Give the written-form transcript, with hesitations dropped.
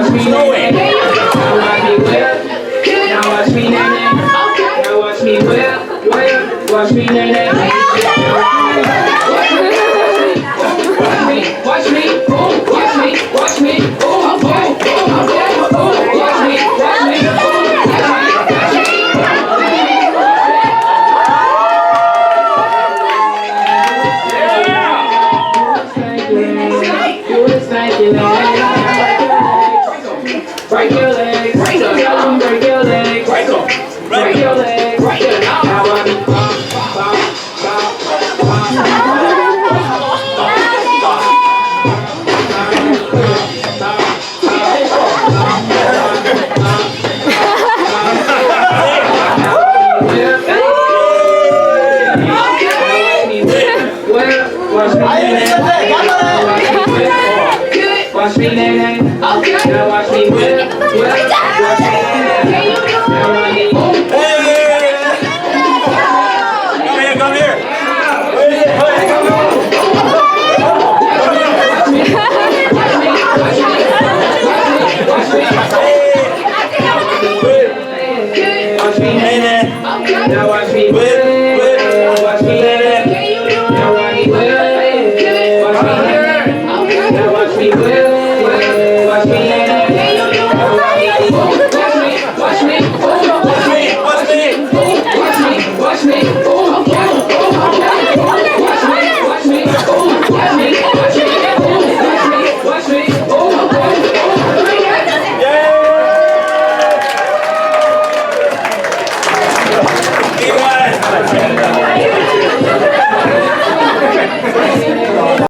watch me whip. Now watch me whip. Now watch me nay nay. Now watch me whip, whip. Watch me nay nay. Watch me, watch me, boom, watch me, watch me, boom, boom, boom, boom, boom. Watch me, watch me, boom, watch me, break your legs, break your legs, break your legs, break your legs, break your legs. Now I be pop, pop, watch me nay nay. Okay. Now watch me whip, whip. Watch me nay nay. Now watch me boom. Come here. Watch me nay nay. Now watch me whip, watch me nay nay. Now watch me whip, watch me nay nay. Now watch me whip, watch me nay nay. Now watch me boom. Watch me, boom. Watch me, boom. Watch me, boom. Watch me, watch me, boom.